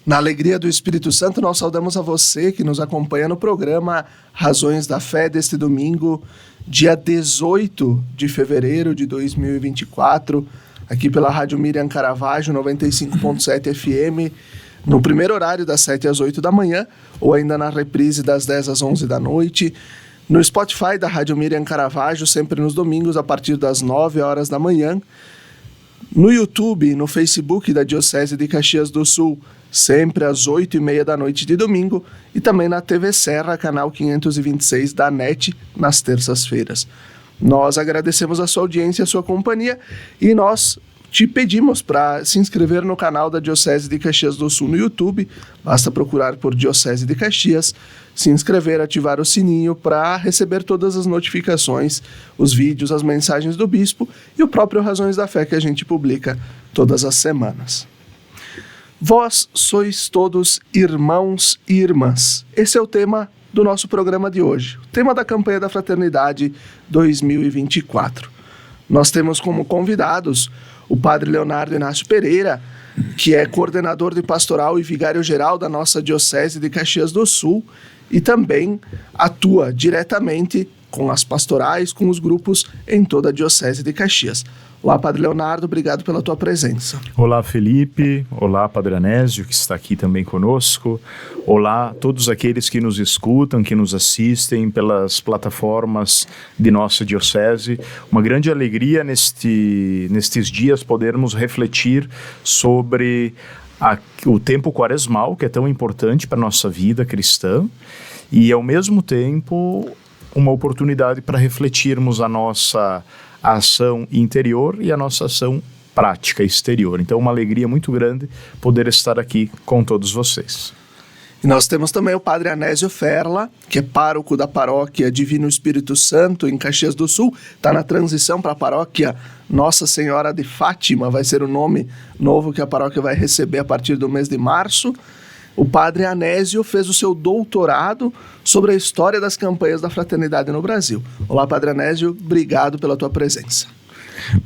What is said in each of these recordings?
Na alegria do Espírito Santo, nós saudamos a você que nos acompanha no programa Razões da Fé deste domingo, dia 18 de fevereiro de 2024, aqui pela Rádio Miriam Caravaggio, 95.7 FM, no primeiro horário das 7 às 8 da manhã, ou ainda na reprise das 10 às 11 da noite, no Spotify da Rádio Miriam Caravaggio, sempre nos domingos, a partir das 9 horas da manhã, no YouTube, no Facebook da Diocese de Caxias do Sul, sempre às 8h30 da noite de domingo, e também na TV Serra, canal 526 da NET, nas terças-feiras. Nós agradecemos a sua audiência e a sua companhia, e nós te pedimos para se inscrever no canal da Diocese de Caxias do Sul no YouTube. Basta procurar por Diocese de Caxias, se inscrever, ativar o sininho para receber todas as notificações, os vídeos, as mensagens do Bispo e o próprio Razões da Fé que a gente publica todas as semanas. Vós sois todos irmãos e irmãs. Esse é o tema do nosso programa de hoje, o tema da campanha da Fraternidade 2024. Nós temos como convidados o Padre Leonardo Inácio Pereira, que é coordenador de pastoral e vigário-geral da nossa Diocese de Caxias do Sul e também atua diretamente com as pastorais, com os grupos em toda a Diocese de Caxias. Olá, Padre Leonardo, obrigado pela tua presença. Olá, Felipe. Olá, Padre Anésio, que está aqui também conosco. Olá a todos aqueles que nos escutam, que nos assistem pelas plataformas de nossa Diocese. Uma grande alegria nestes dias podermos refletir sobre o tempo quaresmal, que é tão importante para a nossa vida cristã, e ao mesmo tempo uma oportunidade para refletirmos a nossa ação interior e a nossa ação prática exterior. Então, uma alegria muito grande poder estar aqui com todos vocês. E nós temos também o Padre Anésio Ferla, que é pároco da paróquia Divino Espírito Santo, em Caxias do Sul. Está na transição para a paróquia Nossa Senhora de Fátima, vai ser o nome novo que a paróquia vai receber a partir do mês de março. O Padre Anésio fez o seu doutorado sobre a história das campanhas da fraternidade no Brasil. Olá, Padre Anésio, obrigado pela tua presença.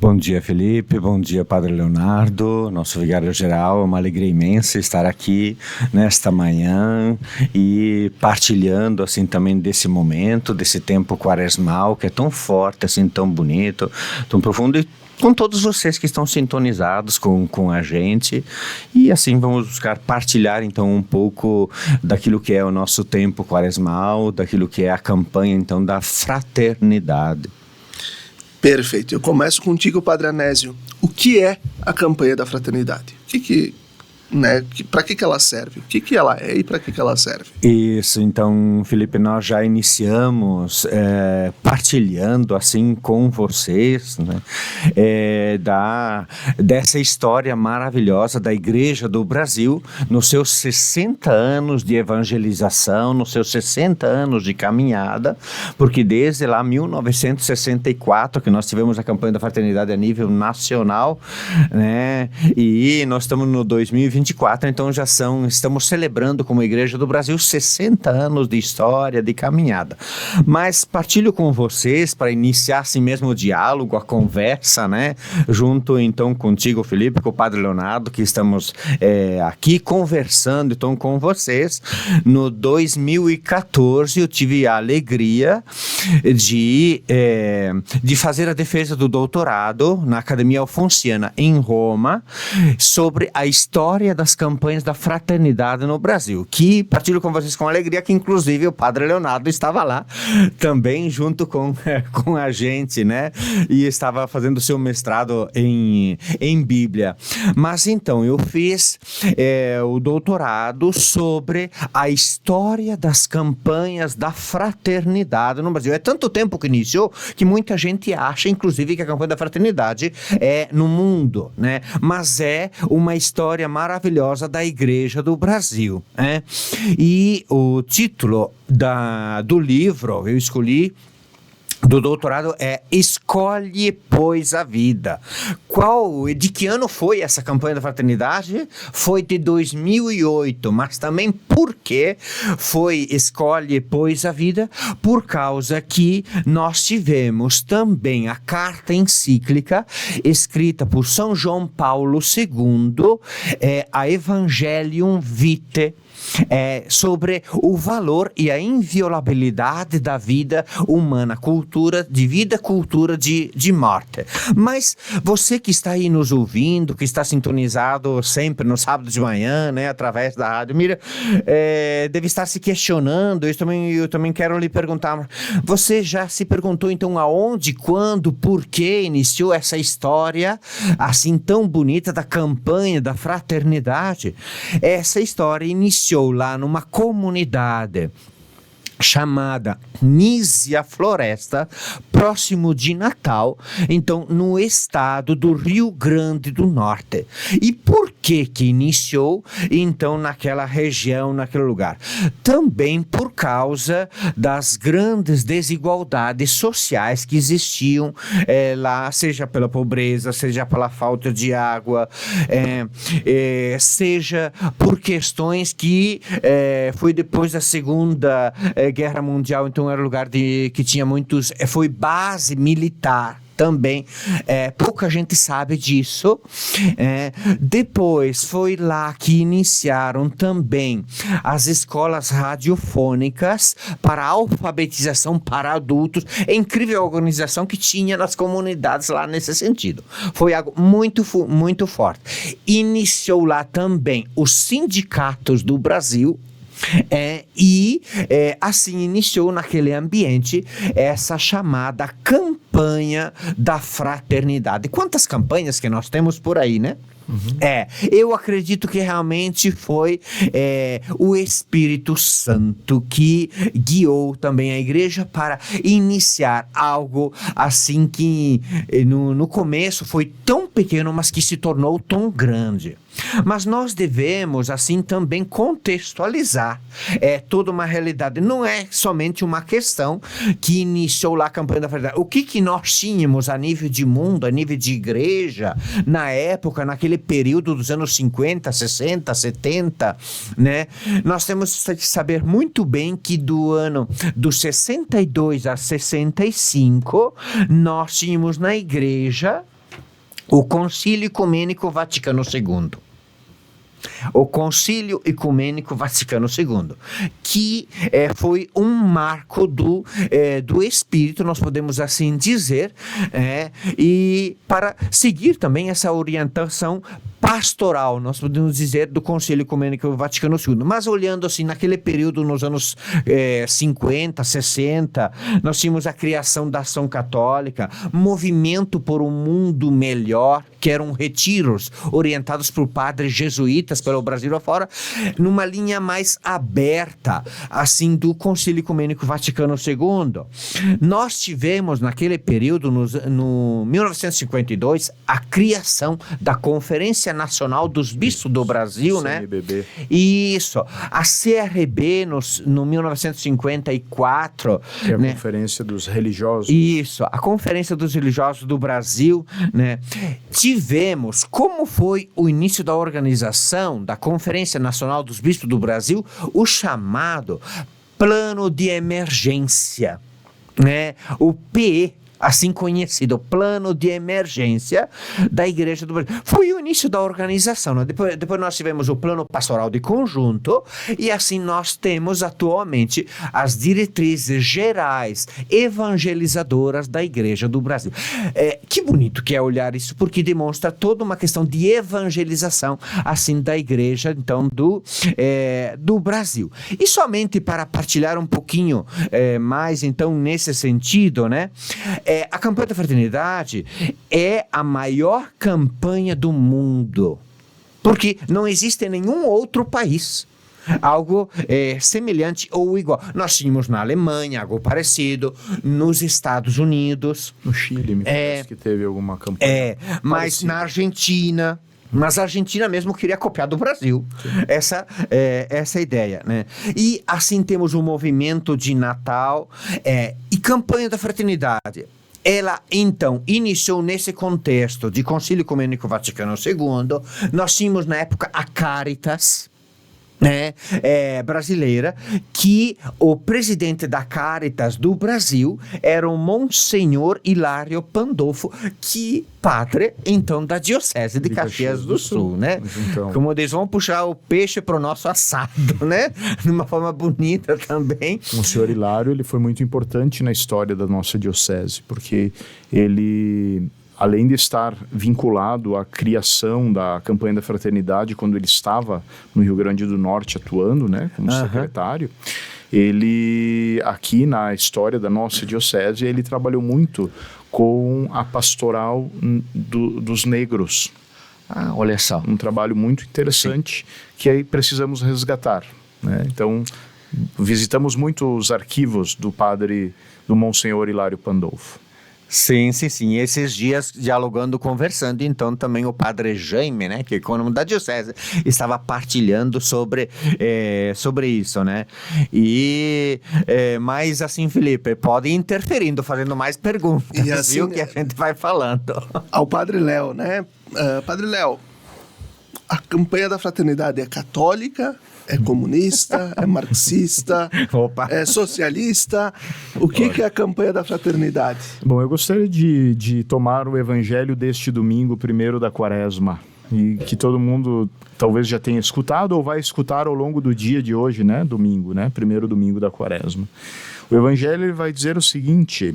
Bom dia, Felipe, bom dia, Padre Leonardo, nosso vigário-geral. É uma alegria imensa estar aqui nesta manhã e partilhando assim também desse momento, desse tempo quaresmal que é tão forte, assim, tão bonito, tão profundo, e com todos vocês que estão sintonizados com a gente. E assim vamos buscar partilhar então um pouco daquilo que é o nosso tempo quaresmal, daquilo que é a campanha então da fraternidade. Perfeito. Eu começo contigo, Padre Anésio. O que é a campanha da fraternidade? Para que ela serve? O que ela é e para que ela serve? Isso, então, Felipe, nós já iniciamos partilhando assim com vocês, né, dessa história maravilhosa da Igreja do Brasil nos seus 60 anos de evangelização, nos seus 60 anos de caminhada, porque desde lá 1964 que nós tivemos a campanha da fraternidade a nível nacional, né, e nós estamos no 2024, então estamos celebrando como Igreja do Brasil 60 anos de história, de caminhada. Mas partilho com vocês, para iniciar assim mesmo o diálogo, a conversa, né, junto então contigo, Felipe, com o Padre Leonardo, que estamos aqui conversando então com vocês. No 2014 eu tive a alegria de fazer a defesa do doutorado na Academia Alfonsiana em Roma sobre a história das campanhas da fraternidade no Brasil, que partilho com vocês com alegria que inclusive o Padre Leonardo estava lá também junto com a gente, né, e estava fazendo seu mestrado em Bíblia. Mas então eu fiz o doutorado sobre a história das campanhas da fraternidade no Brasil. É tanto tempo que iniciou que muita gente acha inclusive que a campanha da fraternidade é no mundo, né, mas é uma história maravilhosa da Igreja do Brasil, né? E o título do livro eu escolhi do doutorado é Escolhe, pois, a Vida. De que ano foi essa campanha da fraternidade? Foi de 2008, mas também por que foi Escolhe, pois, a Vida? Por causa que nós tivemos também a carta encíclica escrita por São João Paulo II, a Evangelium Vitae, sobre o valor e a inviolabilidade da vida humana, cultura de vida, cultura de morte. Mas você que está aí nos ouvindo, que está sintonizado sempre no sábado de manhã, né, através da rádio, mira, deve estar se questionando. Eu também quero lhe perguntar, você já se perguntou então aonde, quando, por que iniciou essa história assim tão bonita da campanha da fraternidade? Essa história iniciou lá numa comunidade chamada Nísia Floresta, próximo de Natal, então no estado do Rio Grande do Norte. E por que iniciou então naquela região, naquele lugar? Também por causa das grandes desigualdades sociais que existiam lá, seja pela pobreza, seja pela falta de água, seja por questões que foi depois da Segunda Guerra Mundial, então era um lugar que tinha muitos, foi base militar também, pouca gente sabe disso. Depois foi lá que iniciaram também as escolas radiofônicas para alfabetização para adultos. É incrível a organização que tinha nas comunidades lá nesse sentido. Foi algo muito, muito forte. Iniciou lá também os sindicatos do Brasil. Assim iniciou naquele ambiente essa chamada campanha da fraternidade. Quantas campanhas que nós temos por aí, né? Uhum. Eu acredito que realmente foi o Espírito Santo que guiou também a igreja para iniciar algo assim que no começo foi tão pequeno, mas que se tornou tão grande. Mas nós devemos assim também contextualizar toda uma realidade. Não é somente uma questão que iniciou lá a campanha da fraternidade. O que nós tínhamos a nível de mundo, a nível de igreja, na época, naquele período dos anos 50, 60, 70, né? Nós temos que saber muito bem que do ano dos 62 a 65, nós tínhamos na igreja o Concílio Ecumênico Vaticano II. O Concílio Ecumênico Vaticano II, que foi um marco do Espírito, nós podemos assim dizer, e para seguir também essa orientação pastoral, nós podemos dizer, do Concílio Ecumênico Vaticano II. Mas olhando assim, naquele período, nos anos 50, 60, nós tínhamos a criação da Ação Católica, movimento por um mundo melhor, que eram retiros orientados por padres jesuítas pelo Brasil afora, numa linha mais aberta, assim, do Concílio Ecumênico Vaticano II. Nós tivemos, naquele período, no 1952, a criação da Conferência Nacional dos Bispos do Brasil, CNBB. Né? Isso. A CRB, no 1954. Que é a né? Conferência dos Religiosos. Isso. A Conferência dos Religiosos do Brasil, né? Tivemos, como foi o início da organização da Conferência Nacional dos Bispos do Brasil, o chamado Plano de Emergência, né? O PE, assim conhecido, Plano de Emergência da Igreja do Brasil. Foi o início da organização, né? Depois nós tivemos o Plano Pastoral de Conjunto e assim nós temos atualmente as diretrizes gerais evangelizadoras da Igreja do Brasil. Que bonito que é olhar isso, porque demonstra toda uma questão de evangelização assim da Igreja então do Brasil. E somente para partilhar um pouquinho mais então nesse sentido, né? A campanha da fraternidade é a maior campanha do mundo, porque não existe em nenhum outro país algo semelhante ou igual. Nós tínhamos na Alemanha algo parecido, nos Estados Unidos, no Chile, me parece que teve alguma campanha mas parecida. Na Argentina, Mas a Argentina mesmo queria copiar do Brasil. Essa é a ideia, né? E assim temos um movimento de Natal e campanha da fraternidade. Ela, então, iniciou nesse contexto de Concílio Ecumênico Vaticano II. Nós tínhamos, na época, a Caritas, né, brasileira, que o presidente da Caritas do Brasil era o Monsenhor Hilário Pandolfo, que padre, então, da Diocese de Caxias do Sul, né? Então, como diz, vamos puxar o peixe para o nosso assado, né? De uma forma bonita também. o senhor Hilário, ele foi muito importante na história da nossa diocese, porque ele, além de estar vinculado à criação da campanha da fraternidade, quando ele estava no Rio Grande do Norte atuando, né, como secretário, ele, aqui na história da nossa diocese, ele trabalhou muito com a pastoral dos negros. Olha só. Um trabalho muito interessante que aí precisamos resgatar, né? Então, visitamos muito os arquivos do Monsenhor Hilário Pandolfo. Sim. Esses dias, dialogando, conversando, então, também o padre Jaime, né, que é ecônomo da diocese, estava partilhando sobre isso, né? Mas, assim, Felipe, pode ir interferindo, fazendo mais perguntas, E assim, viu, que a gente vai falando. Ao Padre Léo, né? Padre Léo, a campanha da fraternidade é católica, é comunista, é marxista, Opa. é socialista? O que é a campanha da fraternidade? Bom, eu gostaria de tomar o evangelho deste domingo, primeiro da Quaresma, e que todo mundo talvez já tenha escutado ou vai escutar ao longo do dia de hoje, né? Domingo, né? Primeiro domingo da Quaresma. O evangelho ele vai dizer o seguinte: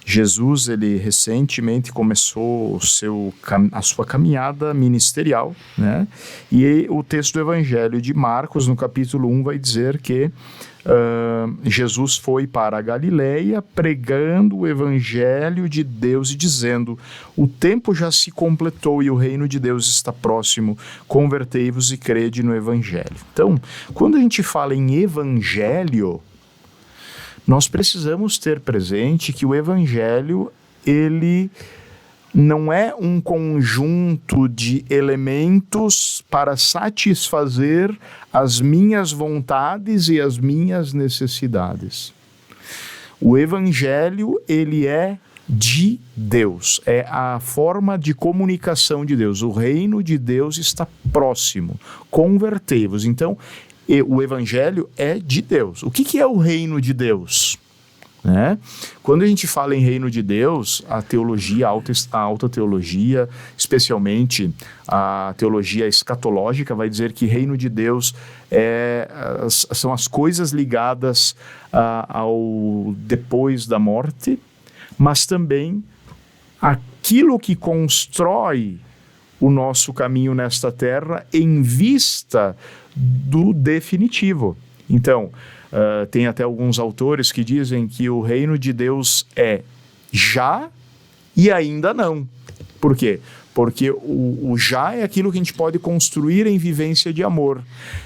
Jesus, ele recentemente começou a sua caminhada ministerial, né? E o texto do Evangelho de Marcos, no capítulo 1, vai dizer que Jesus foi para a Galileia pregando o Evangelho de Deus e dizendo: o tempo já se completou e o reino de Deus está próximo, convertei-vos e crede no Evangelho. Então, quando a gente fala em Evangelho, nós precisamos ter presente que o Evangelho, ele não é um conjunto de elementos para satisfazer as minhas vontades e as minhas necessidades. O Evangelho, ele é de Deus, é a forma de comunicação de Deus. O reino de Deus está próximo, convertei-vos. Então, o Evangelho é de Deus. O que é o reino de Deus? Né? Quando a gente fala em reino de Deus, a teologia, a alta teologia, especialmente a teologia escatológica, vai dizer que reino de Deus são as coisas ligadas ao depois da morte, mas também aquilo que constrói o nosso caminho nesta terra em vista do definitivo. Então, tem até alguns autores que dizem que o reino de Deus é já e ainda não. Por quê? Porque o já é aquilo que a gente pode construir em vivência de amor.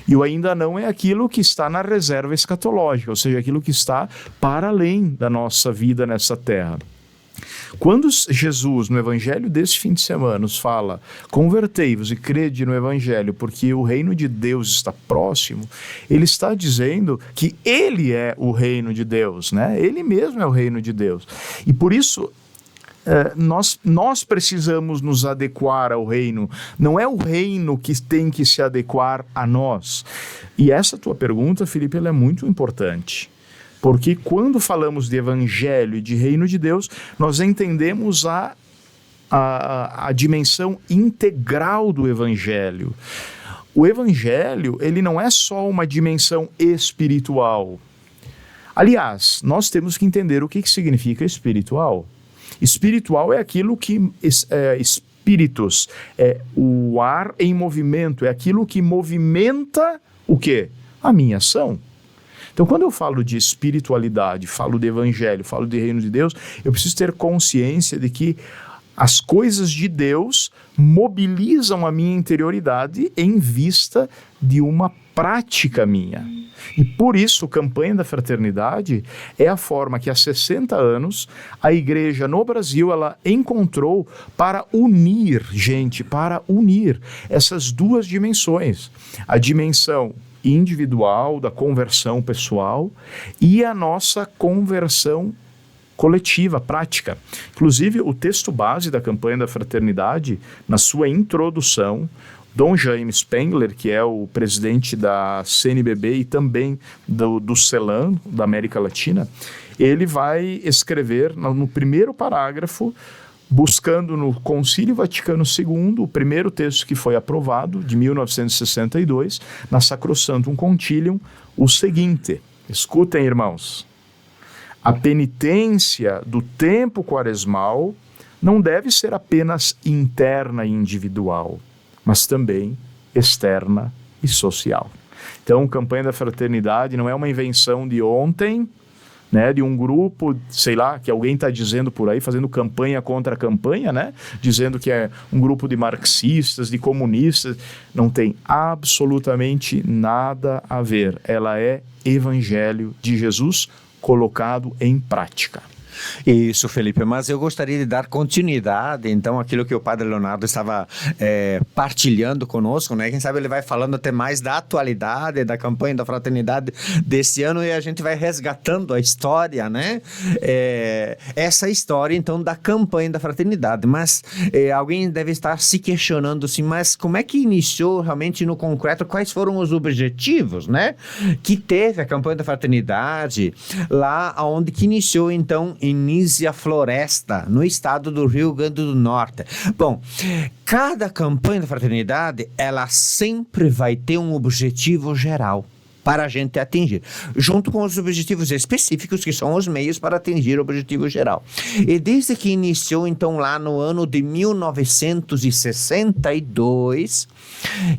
E o ainda não é aquilo que está na reserva escatológica, ou seja, aquilo que está para além da nossa vida nessa terra. Quando Jesus, no Evangelho desse fim de semana, nos fala: convertei-vos e crede no Evangelho, porque o reino de Deus está próximo, ele está dizendo que ele é o reino de Deus, né? Ele mesmo é o reino de Deus. E por isso, nós precisamos nos adequar ao reino. Não é o reino que tem que se adequar a nós. E essa tua pergunta, Felipe, ela é muito importante. Porque quando falamos de Evangelho e de Reino de Deus, nós entendemos a dimensão integral do Evangelho. O Evangelho, ele não é só uma dimensão espiritual. Aliás, nós temos que entender o que significa espiritual. Espiritual é aquilo que... espíritos, é o ar em movimento, é aquilo que movimenta o quê? A minha ação. Então, quando eu falo de espiritualidade, falo de Evangelho, falo de Reino de Deus, eu preciso ter consciência de que As coisas de Deus mobilizam a minha interioridade em vista de uma prática minha. E por isso, a campanha da fraternidade é a forma que há 60 anos a igreja no Brasil ela encontrou para unir gente, para unir essas duas dimensões. A dimensão individual, da conversão pessoal e a nossa conversão coletiva, prática. Inclusive, o texto base da campanha da fraternidade, na sua introdução, Dom Jaime Spengler, que é o presidente da CNBB e também do CELAM, da América Latina, ele vai escrever no primeiro parágrafo, buscando no Concílio Vaticano II, o primeiro texto que foi aprovado, de 1962, na Sacrosanctum Concilium, o seguinte: escutem, irmãos, a penitência do tempo quaresmal não deve ser apenas interna e individual, mas também externa e social. Então, a campanha da fraternidade não é uma invenção de ontem, né, de um grupo, sei lá, que alguém está dizendo por aí, fazendo campanha contra a campanha, né, dizendo que é um grupo de marxistas, de comunistas. Não tem absolutamente nada a ver. Ela é Evangelho de Jesus colocado em prática. Isso, Felipe, mas eu gostaria de dar continuidade, então, aquilo que o Padre Leonardo estava partilhando conosco, né? Quem sabe ele vai falando até mais da atualidade, da campanha da fraternidade desse ano, e a gente vai resgatando a história, né? Essa história, então, da campanha da fraternidade, mas alguém deve estar se questionando assim, mas como é que iniciou realmente no concreto, quais foram os objetivos, né? Que teve a campanha da fraternidade lá onde que iniciou, então, em Nísia Floresta, no estado do Rio Grande do Norte. Bom, cada campanha da fraternidade, ela sempre vai ter um objetivo geral para a gente atingir, junto com os objetivos específicos, que são os meios para atingir o objetivo geral. E desde que iniciou, então, lá no ano de 1962,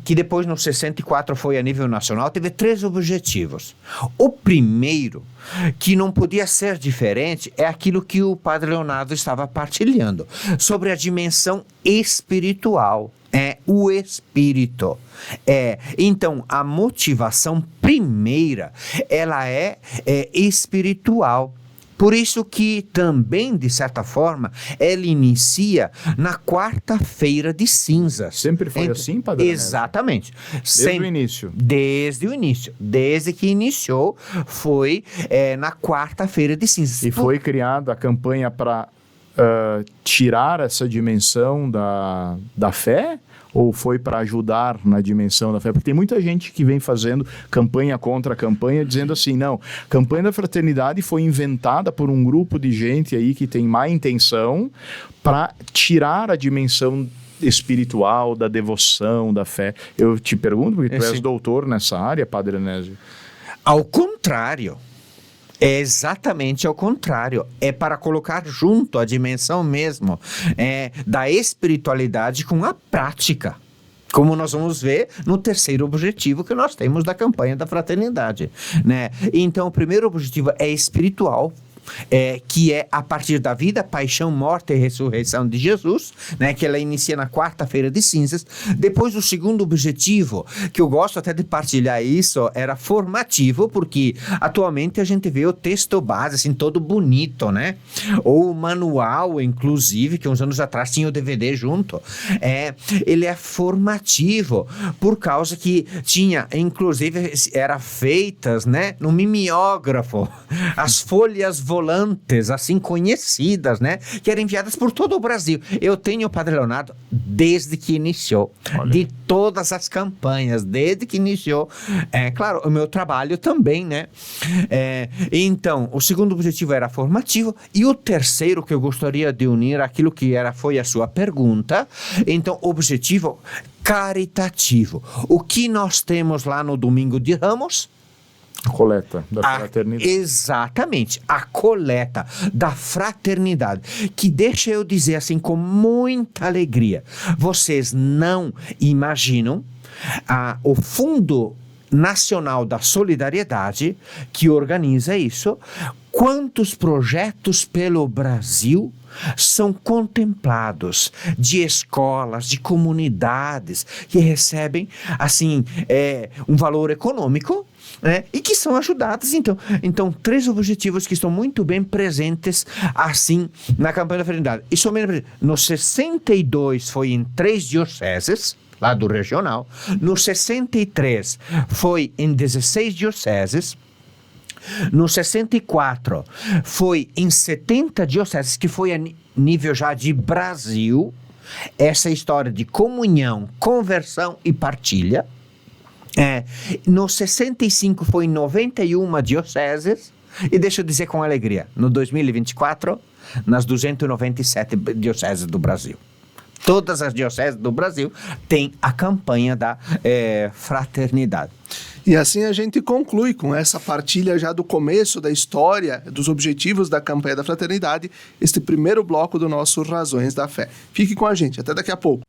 que depois no 64 foi a nível nacional, teve 3 objetivos. O primeiro, que não podia ser diferente, é aquilo que o Padre Leonardo estava partilhando, sobre a dimensão espiritual. O espírito. Então, a motivação primeira, ela é espiritual. Por isso que também, de certa forma, ela inicia na quarta-feira de cinzas. Sempre foi assim, Padre? Exatamente. Desde o início? Desde o início. Desde que iniciou, foi na quarta-feira de cinzas. E foi criada a campanha para tirar essa dimensão da fé? Ou foi para ajudar na dimensão da fé? Porque tem muita gente que vem fazendo campanha contra a campanha, dizendo assim, não, a campanha da fraternidade foi inventada por um grupo de gente aí que tem má intenção para tirar a dimensão espiritual, da devoção, da fé. Eu te pergunto, porque tu és doutor nessa área, Padre Anésio. Ao contrário. É exatamente ao contrário, é para colocar junto a dimensão mesmo da espiritualidade com a prática, como nós vamos ver no terceiro objetivo que nós temos da campanha da fraternidade, né? Então, o primeiro objetivo é espiritual, que é a partir da vida, paixão, morte e ressurreição de Jesus, né, que ela inicia na quarta-feira de cinzas. Depois, o segundo objetivo, que eu gosto até de partilhar isso, era formativo, porque atualmente a gente vê o texto base, assim, todo bonito, né? Ou o manual, inclusive, que uns anos atrás tinha o DVD junto. Ele é formativo, por causa que tinha, inclusive, era feitas, né, no mimeógrafo, as folhas volantes, assim conhecidas, né, que eram enviadas por todo o Brasil. Eu tenho o Padre Leonardo desde que iniciou. Olha. De todas as campanhas, desde que iniciou. Claro, o meu trabalho também, né? Então, o segundo objetivo era formativo, e o terceiro, que eu gostaria de unir aquilo que foi a sua pergunta, então, objetivo caritativo. O que nós temos lá no Domingo de Ramos? A coleta da fraternidade. Exatamente, a coleta da fraternidade, que deixa eu dizer assim com muita alegria, vocês não imaginam o fundo Nacional da Solidariedade, que organiza isso, quantos projetos pelo Brasil são contemplados de escolas, de comunidades que recebem assim um valor econômico, né, e que são ajudadas. Então, 3 objetivos que estão muito bem presentes assim na campanha da fraternidade. E somente no 62 foi em 3 dioceses lá do regional, no 63 foi em 16 dioceses, no 64 foi em 70 dioceses, que foi a nível já de Brasil, essa história de comunhão, conversão e partilha. No 65 foi em 91 dioceses, e deixa eu dizer com alegria, no 2024, nas 297 dioceses do Brasil. Todas as dioceses do Brasil têm a campanha da fraternidade. E assim a gente conclui com essa partilha já do começo da história, dos objetivos da campanha da fraternidade, este primeiro bloco do nosso Razões da Fé. Fique com a gente, até daqui a pouco.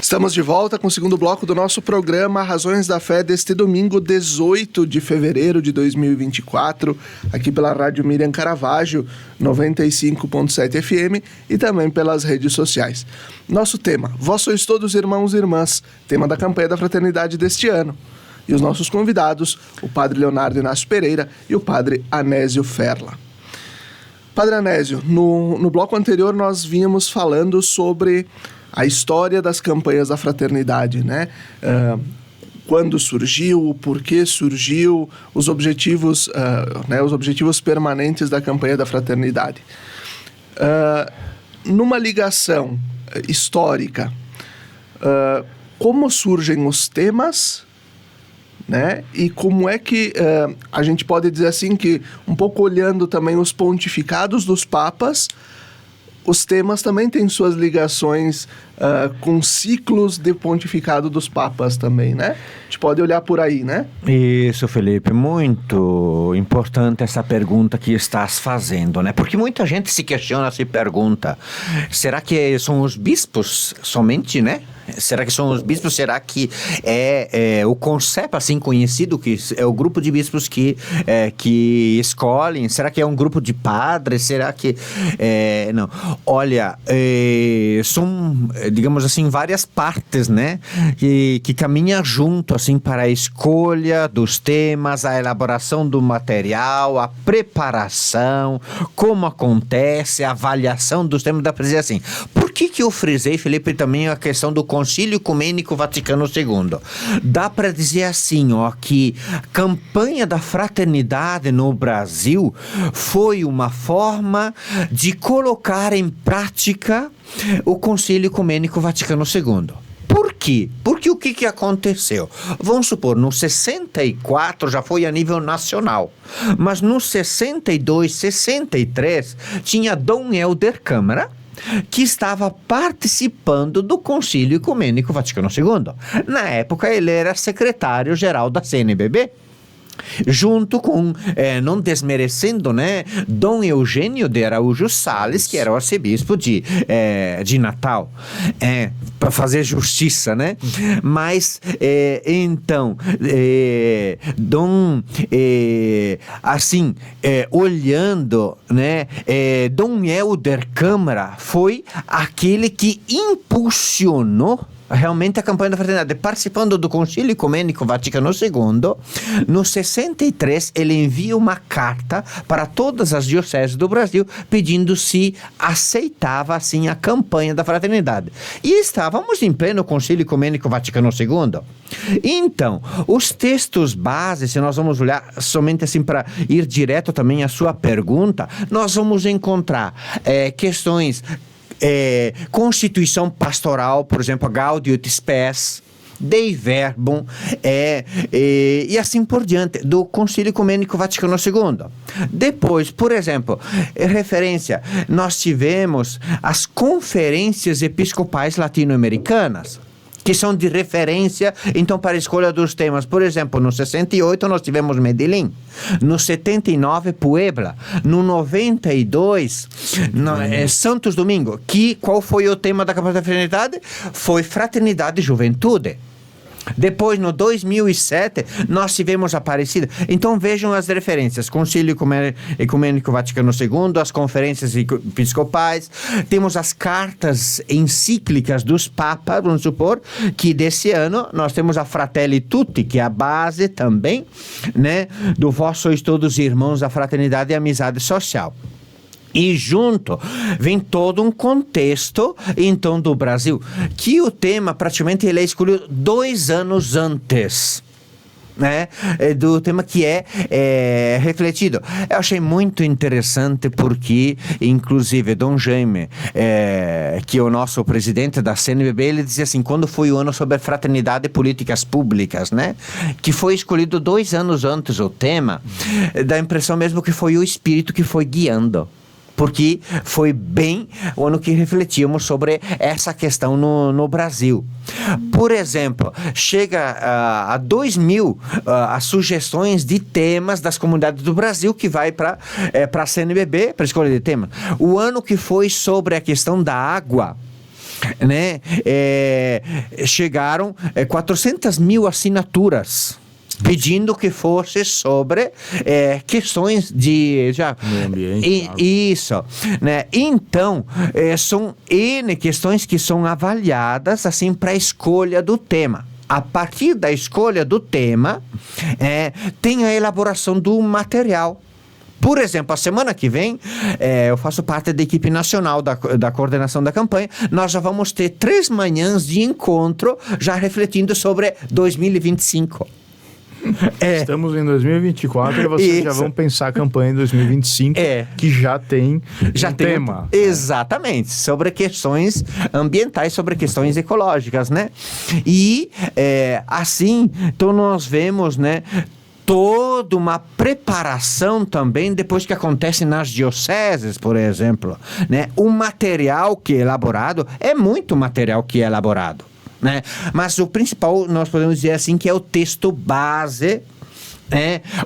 Estamos de volta com o segundo bloco do nosso programa Razões da Fé deste domingo, 18 de fevereiro de 2024, aqui pela Rádio Miriam Caravaggio, 95.7 FM e também pelas redes sociais. Nosso tema, Vós sois todos irmãos e irmãs, tema da campanha da fraternidade deste ano. E os nossos convidados, o Padre Leonardo Inácio Pereira e o Padre Anésio Ferla. Padre Anésio, no bloco anterior nós vínhamos falando sobre a história das campanhas da fraternidade, né? Quando surgiu, o porquê surgiu, os objetivos permanentes da campanha da fraternidade. Numa ligação histórica, como surgem os temas, né? E como é que a gente pode dizer assim que, um pouco olhando também os pontificados dos papas, os temas também têm suas ligações com ciclos de pontificado dos papas também, né? A gente pode olhar por aí, né? Isso, Felipe, muito importante essa pergunta que estás fazendo, né? Porque muita gente se questiona, se pergunta, será que são os bispos somente, né? Será que são os bispos? Será que é o conceito assim conhecido, que é o grupo de bispos que escolhem? Será que é um grupo de padres? Será que... não. Olha, são, digamos assim, várias partes, né? Que caminham junto, assim, para a escolha dos temas, a elaboração do material, a preparação, como acontece, a avaliação dos temas. Dá para dizer assim, por que eu frisei, Felipe, também a questão do Concílio Ecumênico Vaticano II? Dá para dizer assim, ó, que a campanha da fraternidade no Brasil foi uma forma de colocar em prática o Concílio Ecumênico Vaticano II. Por quê? Porque o que aconteceu? Vamos supor, no 64 já foi a nível nacional, mas no 62, 63, tinha Dom Helder Câmara, que estava participando do Concílio Ecumênico Vaticano II. Na época, ele era secretário-geral da CNBB, junto com, não desmerecendo, né, Dom Eugênio de Araújo Sales, que era o arcebispo de Natal, para fazer justiça, né? Mas, então, olhando, né, Dom Helder Câmara foi aquele que impulsionou realmente a campanha da fraternidade, participando do Concílio Ecumênico Vaticano II. No 63, ele envia uma carta para todas as dioceses do Brasil, pedindo se aceitava, assim, a campanha da fraternidade. E estávamos em pleno Concílio Ecumênico Vaticano II. Então, os textos base, se nós vamos olhar somente assim para ir direto também à sua pergunta, nós vamos encontrar questões... Constituição pastoral, por exemplo, a Gaudium et Spes, Dei Verbum, e assim por diante, do Concílio Ecumênico Vaticano II. Depois, por exemplo, referência, nós tivemos as conferências episcopais latino-americanas, que são de referência, então, para a escolha dos temas. Por exemplo, no 68 nós tivemos Medellín, no 79 Puebla, no 92 Santos Domingo. Qual foi o tema da campanha da fraternidade? Foi Fraternidade e Juventude. Depois, no 2007, nós tivemos Aparecida. Então, vejam as referências. Concílio Ecumênico Vaticano II, as conferências episcopais. Temos as cartas encíclicas dos papas, vamos supor, que desse ano nós temos a Fratelli Tutti, que é a base também, né, do vós sois todos irmãos da fraternidade e amizade social. E junto vem todo um contexto, então, do Brasil, que o tema praticamente ele é escolhido 2 anos antes, né, do tema que é refletido. Eu achei muito interessante porque, inclusive, Dom Jaime, que é o nosso presidente da CNBB, ele dizia assim, quando foi o ano sobre fraternidade e políticas públicas, né, que foi escolhido 2 anos antes o tema, dá a impressão mesmo que foi o Espírito que foi guiando. Porque foi bem o ano que refletimos sobre essa questão no Brasil. Por exemplo, chega a 2000 as sugestões de temas das comunidades do Brasil que vai para a CNBB, para escolha de tema. O ano que foi sobre a questão da água, né, chegaram 400 mil assinaturas pedindo que fosse sobre questões de meio ambiente, isso, né? Então são N questões que são avaliadas assim para a escolha do tema. A partir da escolha do tema tem a elaboração do material. Por exemplo, a semana que vem, eu faço parte da equipe nacional da coordenação da campanha. Nós já vamos ter 3 manhãs de encontro já refletindo sobre 2025. Estamos em 2024 e vocês já vão pensar a campanha em 2025, que já tem um tema. Exatamente, sobre questões ambientais, sobre questões ecológicas, né? E assim, então nós vemos, né, toda uma preparação também depois que acontece nas dioceses, por exemplo, né? O material que é elaborado, é muito material que é elaborado, né? Mas o principal, nós podemos dizer assim, que é o texto base,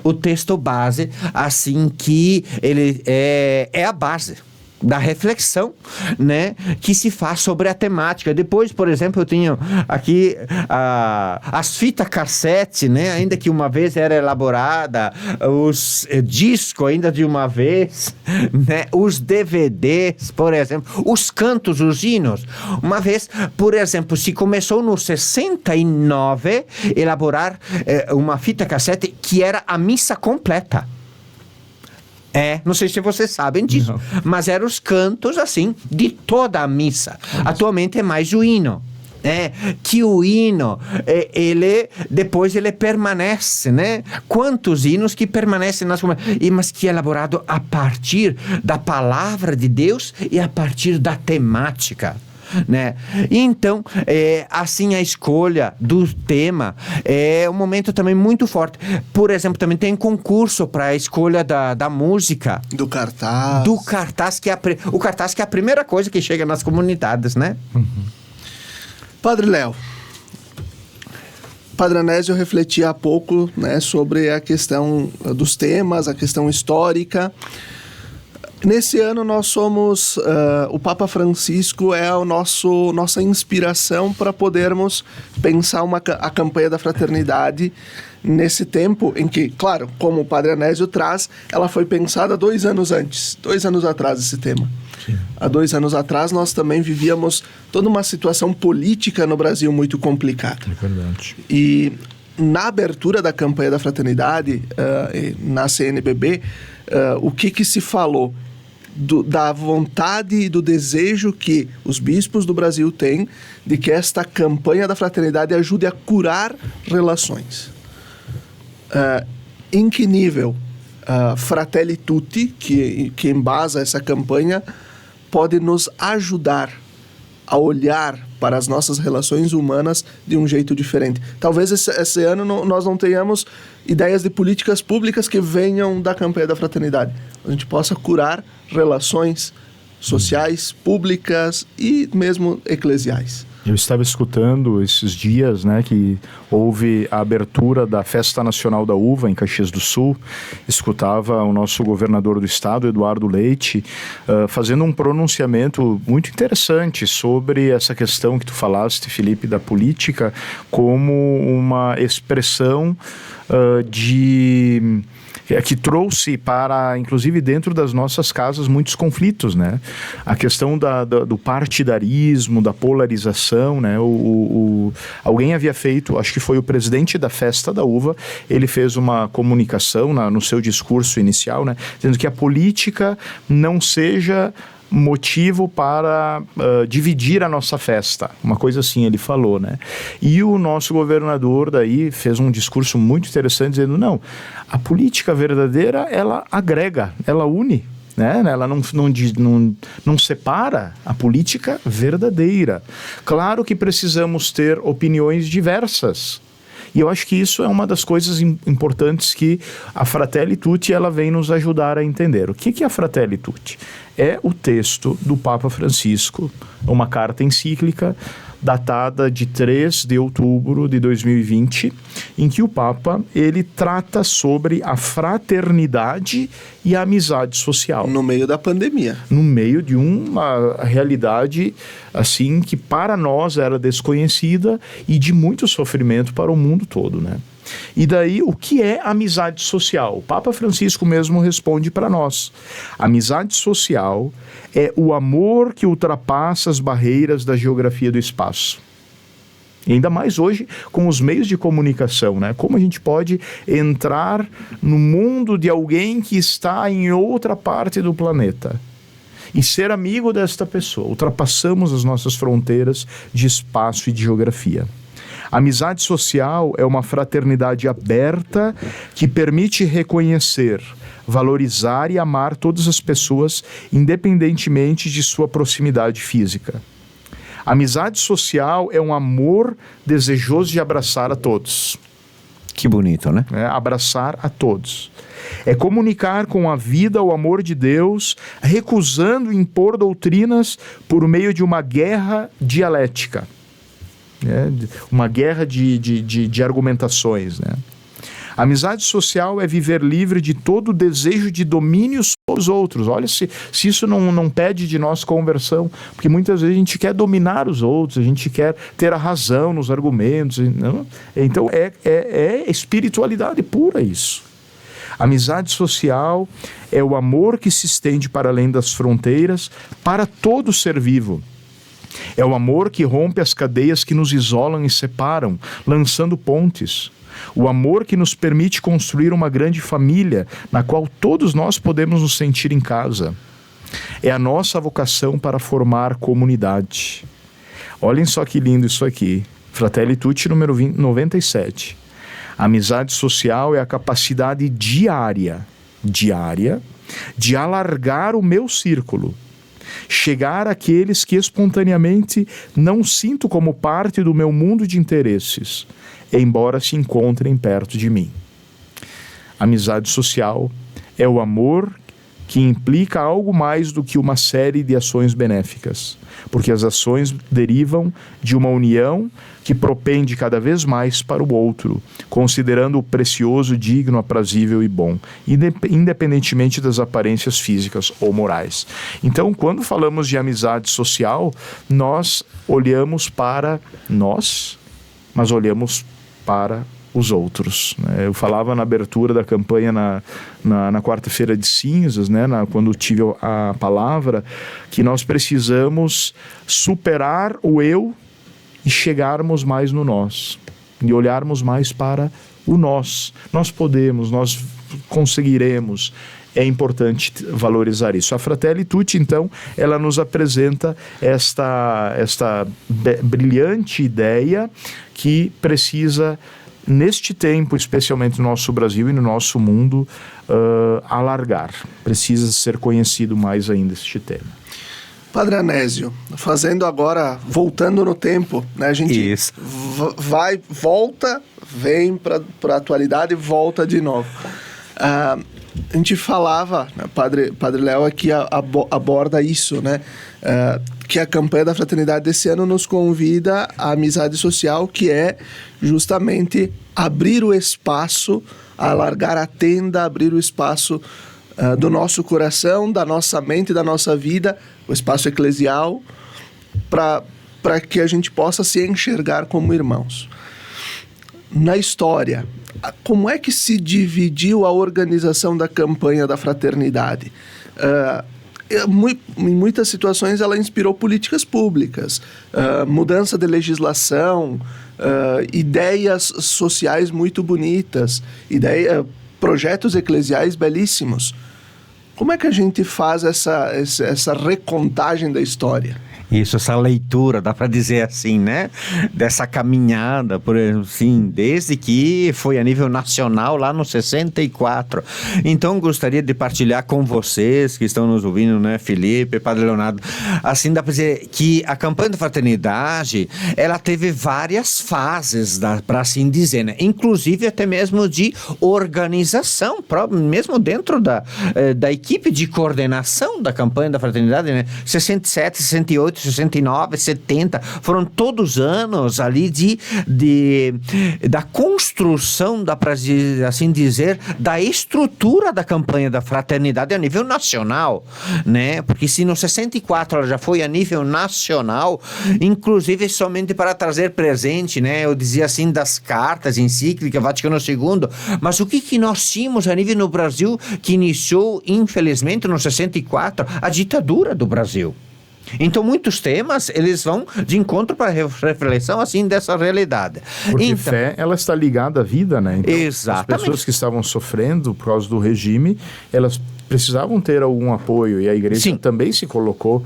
o texto base, assim, que ele é a base da reflexão, né, que se faz sobre a temática. Depois, por exemplo, eu tenho aqui as fitas cassete, né, ainda que uma vez era elaborada, os discos ainda de uma vez, né, os DVDs, por exemplo, os cantos, os hinos. Uma vez, por exemplo, se começou no 69 elaborar uma fita cassete que era a missa completa. Não sei se vocês sabem disso, mas eram os cantos, assim, de toda a missa. Atualmente é mais o hino. Que o hino, depois ele permanece, né? Quantos hinos que permanecem nas comunidades, mas que é elaborado a partir da palavra de Deus e a partir da temática, né? Então, assim, a escolha do tema é um momento também muito forte. Por exemplo, também tem concurso para a escolha da música. Do cartaz. Do cartaz, o cartaz que é a primeira coisa que chega nas comunidades, né? Uhum. Padre Léo, Padre Anésio refletia há pouco, né, sobre a questão dos temas, a questão histórica. Nesse ano nós somos, o Papa Francisco é nossa inspiração para podermos pensar a campanha da fraternidade nesse tempo em que, claro, como o Padre Anésio traz, ela foi pensada 2 anos antes, 2 anos atrás esse tema. Sim. Há 2 anos atrás nós também vivíamos toda uma situação política no Brasil muito complicada. É verdade. E na abertura da campanha da fraternidade, na CNBB, o que se falou? Da vontade e do desejo que os bispos do Brasil têm de que esta campanha da fraternidade ajude a curar relações. Em que nível Fratelli Tutti, que embasa essa campanha, pode nos ajudar a olhar para as nossas relações humanas de um jeito diferente? Talvez esse ano nós não tenhamos ideias de políticas públicas que venham da campanha da fraternidade. A gente possa curar relações sociais, públicas e mesmo eclesiais. Eu estava escutando esses dias, né, que houve a abertura da Festa Nacional da Uva em Caxias do Sul. Escutava o nosso governador do estado, Eduardo Leite, fazendo um pronunciamento muito interessante sobre essa questão que tu falaste, Felipe, da política como uma expressão que trouxe para, inclusive dentro das nossas casas, muitos conflitos, né? A questão do partidarismo, da polarização, né? Alguém havia feito, acho que foi o presidente da Festa da Uva, ele fez uma comunicação no seu discurso inicial, né? Dizendo que a política não seja motivo para dividir a nossa festa. Uma coisa assim ele falou, né? E o nosso governador daí fez um discurso muito interessante dizendo, não, a política verdadeira, ela agrega, ela une, né? Ela não separa a política verdadeira. Claro que precisamos ter opiniões diversas. E eu acho que isso é uma das coisas importantes que a Fratelli Tutti ela vem nos ajudar a entender. O que é a Fratelli Tutti? É o texto do Papa Francisco, uma carta encíclica datada de 3 de outubro de 2020, em que o Papa ele trata sobre a fraternidade e a amizade social. No meio da pandemia. No meio de uma realidade assim que para nós era desconhecida e de muito sofrimento para o mundo todo, né? E daí, o que é amizade social? O Papa Francisco mesmo responde para nós. Amizade social é o amor que ultrapassa as barreiras da geografia do espaço. E ainda mais hoje com os meios de comunicação, né? Como a gente pode entrar no mundo de alguém que está em outra parte do planeta e ser amigo desta pessoa. Ultrapassamos as nossas fronteiras de espaço e de geografia. Amizade social é uma fraternidade aberta que permite reconhecer, valorizar e amar todas as pessoas, independentemente de sua proximidade física. Amizade social é um amor desejoso de abraçar a todos. Que bonito, né? Abraçar a todos. É comunicar com a vida o amor de Deus, recusando impor doutrinas por meio de uma guerra dialética. Uma guerra de argumentações, né? Amizade social é viver livre de todo o desejo de domínio sobre os outros. Olha, se isso não pede de nós conversão, porque muitas vezes a gente quer dominar os outros, a gente quer ter a razão nos argumentos. Não? Então é espiritualidade pura isso. Amizade social é o amor que se estende para além das fronteiras para todo ser vivo. É o amor que rompe as cadeias que nos isolam e separam, lançando pontes. O amor que nos permite construir uma grande família, na qual todos nós podemos nos sentir em casa. É a nossa vocação para formar comunidade. Olhem só que lindo isso aqui. Fratelli Tutti, número 97. A amizade social é a capacidade diária de alargar o meu círculo. Chegar àqueles que espontaneamente não sinto como parte do meu mundo de interesses, embora se encontrem perto de mim. Amizade social é o amor que implica algo mais do que uma série de ações benéficas, porque as ações derivam de uma união que propende cada vez mais para o outro, considerando o precioso, digno, aprazível e bom, independentemente das aparências físicas ou morais. Então, quando falamos de amizade social, nós olhamos para nós, mas olhamos para os outros. Eu falava na abertura da campanha na quarta-feira de cinzas, quando tive a palavra, que nós precisamos superar o eu e chegarmos mais no nós, e olharmos mais para o nós. Nós podemos, nós conseguiremos. É importante valorizar isso. A Fratelli Tutti, então, ela nos apresenta esta brilhante ideia que precisa, neste tempo, especialmente no nosso Brasil e no nosso mundo, alargar. Precisa ser conhecido mais ainda este tema. Padre Anésio, voltando no tempo, né? A gente volta, vem para a atualidade e volta de novo. A gente falava, né, Padre Léo aqui aborda isso, né? Que a campanha da fraternidade desse ano nos convida à amizade social, que é justamente abrir o espaço, alargar a tenda, abrir o espaço do nosso coração, da nossa mente, da nossa vida, o espaço eclesial, para que a gente possa se enxergar como irmãos. Na história, como é que se dividiu a organização da campanha da fraternidade? Em muitas situações ela inspirou políticas públicas, mudança de legislação, ideias sociais muito bonitas, projetos eclesiais belíssimos. Como é que a gente faz essa recontagem da história? Isso, essa leitura, dá para dizer assim, né? Dessa caminhada, por assim, desde que foi a nível nacional lá no 64. Então, gostaria de partilhar com vocês que estão nos ouvindo, né? Felipe, Padre Leonardo. Assim, dá para dizer que a campanha da fraternidade, ela teve várias fases, para assim dizer, né? Inclusive até mesmo de organização, mesmo dentro da equipe de coordenação da campanha da fraternidade, né? 67, 68, 69, 70, foram todos anos ali da construção, para assim dizer, da estrutura da campanha da fraternidade a nível nacional, né? Porque se no 64 ela já foi a nível nacional, inclusive somente para trazer presente, né? Eu dizia assim, das cartas, encíclica, Vaticano II, mas o que nós tínhamos a nível no Brasil que iniciou, infelizmente, no 64, a ditadura do Brasil. Então, muitos temas, eles vão de encontro para a reflexão, assim, dessa realidade. Porque então, fé, ela está ligada à vida, né? Então, exatamente. as pessoas que estavam sofrendo por causa do regime, elas precisavam ter algum apoio, e a igreja Sim. também se colocou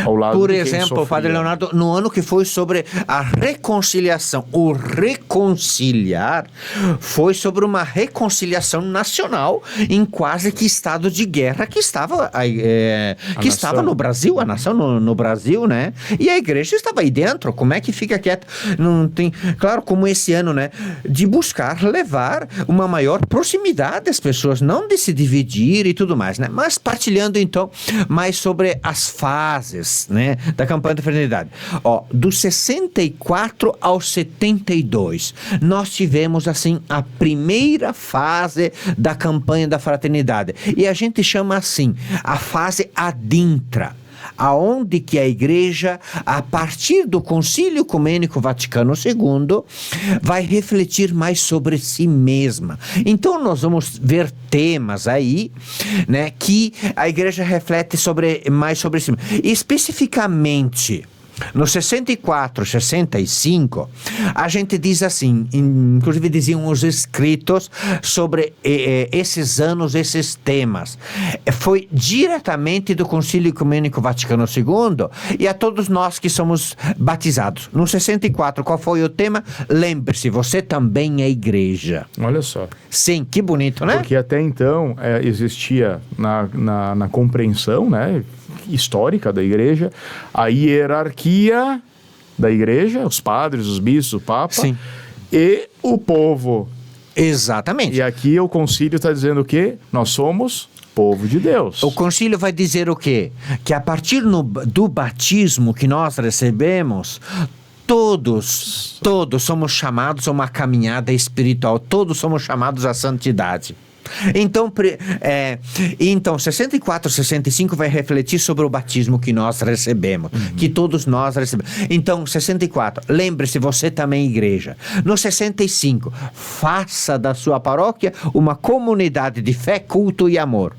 ao lado Por de quem exemplo, sofria. Padre Leonardo, no ano que foi sobre a reconciliação, o reconciliar foi sobre uma reconciliação nacional em quase que estado de guerra que estava no Brasil, a nação no Brasil, né? E a igreja estava aí dentro. Como é que fica quieta? Não tem, claro, como esse ano, né? De buscar levar uma maior proximidade às pessoas, não de se dividir e tudo mais, né? Mas partilhando então mais sobre as fases, né, da campanha da fraternidade. Do 64 ao 72, nós tivemos assim a primeira fase da campanha da fraternidade. E a gente chama assim, a fase adintra, aonde que a igreja, a partir do Concílio Ecumênico Vaticano II, vai refletir mais sobre si mesma. Então nós vamos ver temas aí, né, que a igreja reflete mais sobre si mesma. Especificamente, no 64, 65, a gente diz assim, inclusive diziam os escritos sobre esses anos, esses temas. Foi diretamente do Concílio Ecumênico Vaticano II e a todos nós que somos batizados. No 64, qual foi o tema? Lembre-se, você também é igreja. Olha só. Sim, que bonito, né? Porque até então existia na compreensão, né, histórica da igreja, a hierarquia da igreja, os padres, os bispos, o papa. Sim. E o povo. Exatamente. E aqui o concílio está dizendo o quê? Nós somos povo de Deus. O concílio vai dizer o quê? Que a partir do batismo que nós recebemos, todos somos chamados a uma caminhada espiritual, todos somos chamados à santidade. Então, 64, 65 vai refletir sobre o batismo que nós recebemos, que todos nós recebemos. Então, 64, lembre-se, você também é igreja. No 65, faça da sua paróquia uma comunidade de fé, culto e amor.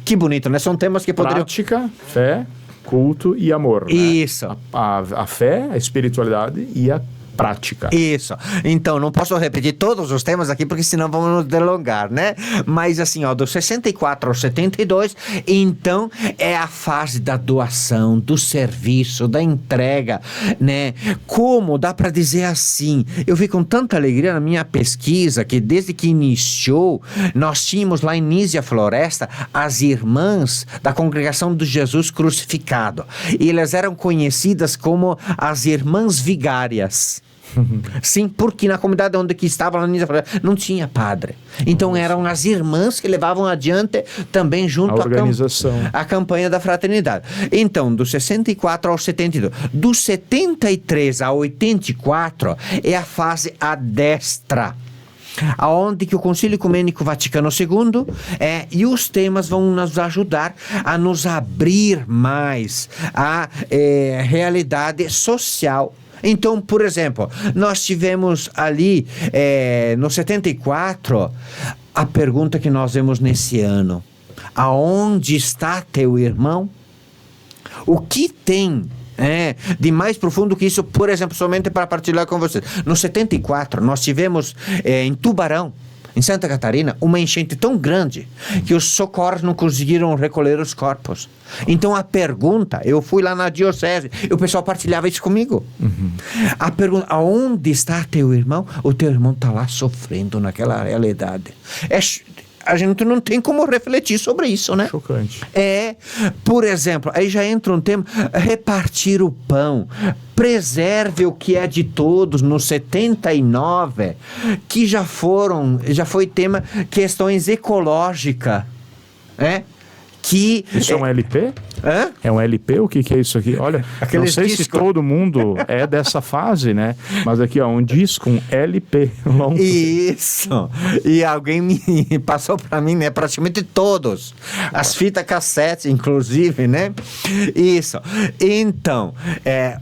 Que bonito, né? São temas que poderiam... Prática, fé, culto e amor. Isso. Né? A fé, a espiritualidade e a prática. Isso. Então, não posso repetir todos os temas aqui, porque senão vamos nos delongar, né? Mas assim, do 64 ao 72, então, é a fase da doação, do serviço, da entrega, né? Como dá para dizer assim, eu vi com tanta alegria na minha pesquisa, que desde que iniciou, nós tínhamos lá em Nísia Floresta, as irmãs da Congregação do Jesus Crucificado. E elas eram conhecidas como as irmãs vigárias. Sim, porque na comunidade onde que estava não tinha padre. Então eram as irmãs que levavam adiante também junto a organização, a campanha da fraternidade. Então, do 64 ao 72, do 73 ao 84 é a fase a destra, aonde que o Concílio Ecumênico Vaticano II e os temas vão nos ajudar a nos abrir mais à realidade social. Então, por exemplo, nós tivemos ali no 74 a pergunta que nós vemos nesse ano: aonde está teu irmão? O que tem de mais profundo que isso? Por exemplo, somente para partilhar com vocês, no 74 nós tivemos em Tubarão, em Santa Catarina, uma enchente tão grande que os socorros não conseguiram recolher os corpos. Então a pergunta, eu fui lá na diocese e o pessoal partilhava isso comigo. A pergunta: aonde está teu irmão? O teu irmão está lá sofrendo naquela realidade. A gente não tem como refletir sobre isso, né? Chocante. Por exemplo, aí já entra um tema: repartir o pão, preserve o que é de todos, no 79, que já foi tema questões ecológicas, que... Isso é um LP? Hã? É um LP? O que é isso aqui? Olha, não sei se todo mundo é dessa fase, né? Mas aqui, um disco, um LP. Isso. E alguém me passou para mim, né? Praticamente todos. As fitas cassete, inclusive, né? Isso. Então,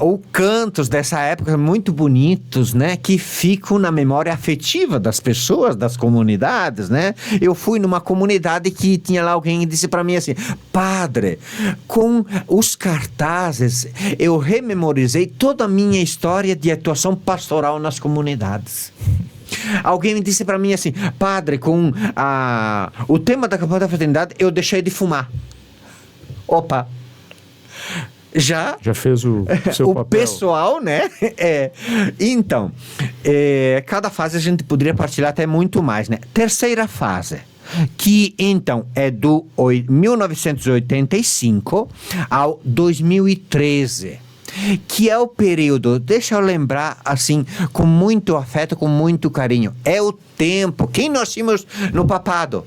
os cantos dessa época muito bonitos, né? Que ficam na memória afetiva das pessoas, das comunidades, né? Eu fui numa comunidade que tinha lá alguém que disse para mim assim: padre, com os cartazes eu rememorizei toda a minha história de atuação pastoral nas comunidades. Alguém me disse para mim assim: padre, com o tema da campanha da fraternidade eu deixei de fumar. Opa! Já fez o seu o papel. Pessoal, né? Então, cada fase a gente poderia partilhar até muito mais, né? Terceira fase, que então é do 1985 ao 2013, que é o período, deixa eu lembrar assim, com muito afeto, com muito carinho, é o tempo, quem nós tínhamos no papado?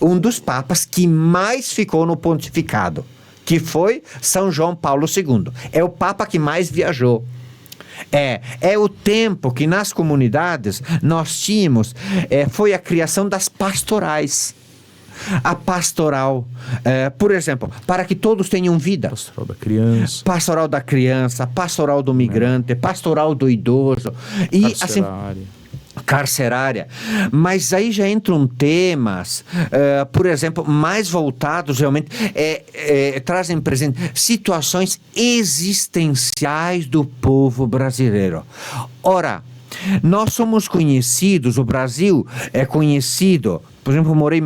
Um dos papas que mais ficou no pontificado, que foi São João Paulo II, é o papa que mais viajou. É o tempo que nas comunidades nós tínhamos, foi a criação das pastorais. A pastoral, por exemplo, para que todos tenham vida. Pastoral da criança. Pastoral da criança, pastoral do migrante, pastoral do idoso. E assim, carcerária. Mas aí já entram temas, por exemplo, mais voltados realmente, trazem presente situações existenciais do povo brasileiro. Ora, nós somos conhecidos, o Brasil é conhecido, por exemplo, eu morei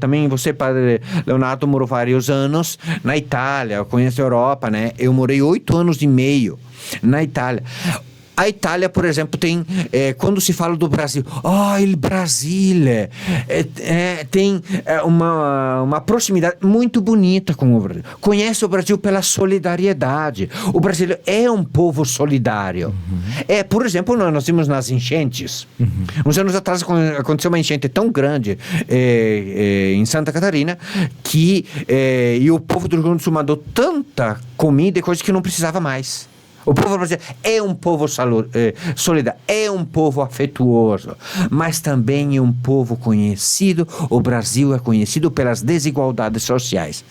também, você, Padre Leonardo, morou vários anos na Itália, eu conheço a Europa, né? Eu morei 8 anos e meio na Itália. A Itália, por exemplo, tem, quando se fala do Brasil, il Brasile, tem uma proximidade muito bonita com o Brasil. Conhece o Brasil pela solidariedade. O brasileiro é um povo solidário. Por exemplo, nós vimos nas enchentes. Uns anos atrás aconteceu uma enchente tão grande em Santa Catarina que e o povo do Rio Grande do Sul mandou tanta comida e coisa que não precisava mais. O povo brasileiro é um povo solidário, é um povo afetuoso, mas também é um povo conhecido. O Brasil é conhecido pelas desigualdades sociais.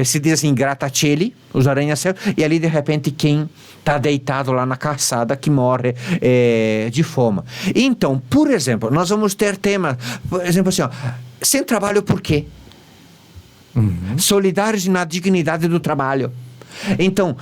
Se diz assim, grattacieli, os arranha-céus, e ali de repente quem está deitado lá na calçada que morre de fome. Então, por exemplo, nós vamos ter temas, por exemplo assim, sem trabalho por quê? Solidários na dignidade do trabalho. Então,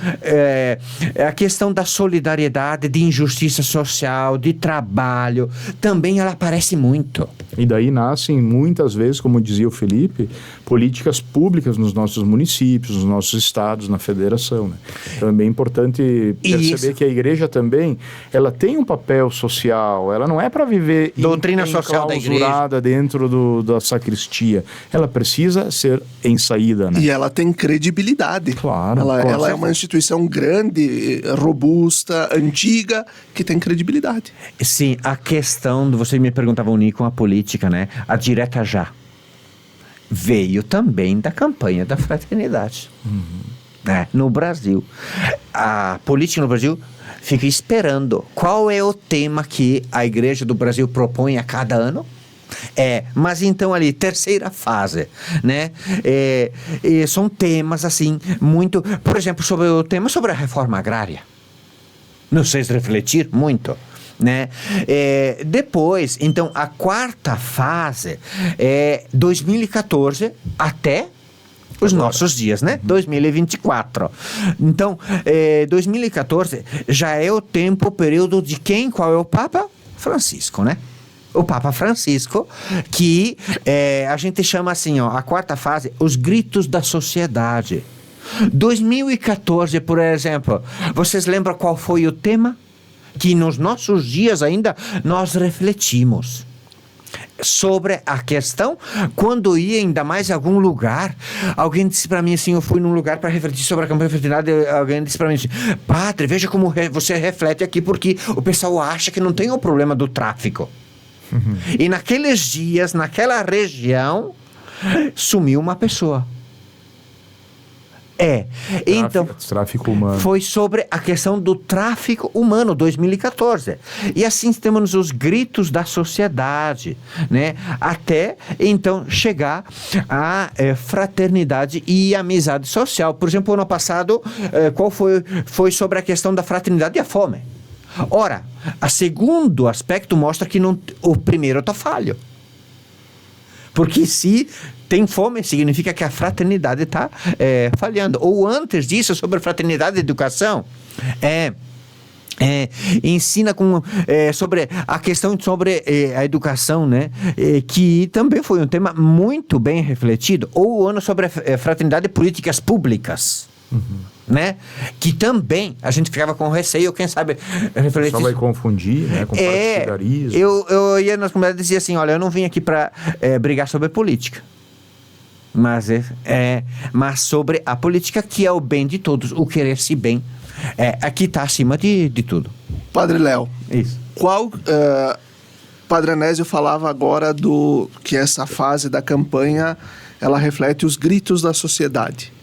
a questão da solidariedade, de injustiça social, de trabalho, também ela aparece muito. E daí nascem, muitas vezes, como dizia o Felipe, políticas públicas nos nossos municípios, nos nossos estados, na federação, né? Então é bem importante perceber que a igreja também, ela tem um papel social, ela não é para viver doutrina social da igreja dentro da sacristia. Ela precisa ser em saída, né? E ela tem credibilidade. Claro. Ela é uma instituição grande, robusta, antiga, que tem credibilidade. Sim, a questão, você me perguntava, Nico, a política, né? A direta já veio também da campanha da fraternidade. No Brasil. A política no Brasil fica esperando qual é o tema que a Igreja do Brasil propõe a cada ano. Mas então ali, terceira fase, né? São temas assim, muito... Por exemplo, sobre o tema sobre a reforma agrária. Nos fez refletir muito, né? Depois, então, a quarta fase é 2014 até os nossos dias, né? 2024. Então, 2014 já é o período de quem? Qual é o Papa? Francisco, né? O Papa Francisco, que a gente chama assim, ó, a quarta fase, os gritos da sociedade. 2014, por exemplo, vocês lembram qual foi o tema? Que nos nossos dias ainda nós refletimos sobre a questão. Quando ia ainda mais em algum lugar, alguém disse para mim assim, eu fui num lugar para refletir sobre a campanha da fraternidade, alguém disse para mim assim, padre, veja como você reflete aqui, porque o pessoal acha que não tem o problema do tráfico. E naqueles dias, naquela região, sumiu uma pessoa. Então, tráfico humano. Foi sobre a questão do tráfico humano, 2014. E assim temos os gritos da sociedade, né? Até, então, chegar à fraternidade e amizade social. Por exemplo, ano passado, qual foi sobre a questão da fraternidade e a fome. Ora, o segundo aspecto mostra que o primeiro está falho. Porque se tem fome, significa que a fraternidade está falhando. Ou antes disso, sobre fraternidade e educação, ensina sobre a questão sobre a educação, né? Que também foi um tema muito bem refletido. Ou o ano sobre a fraternidade e políticas públicas. Né? Que também a gente ficava com receio, quem sabe refletir. Só vai confundir, né? Com partidarismo. Eu ia nas comunidades e dizia assim, olha, eu não vim aqui para brigar sobre política, mas sobre a política, que é o bem de todos, o querer-se bem, aqui está acima de tudo. Padre Léo, isso. Padre Anésio falava agora que essa fase da campanha, ela reflete os gritos da sociedade.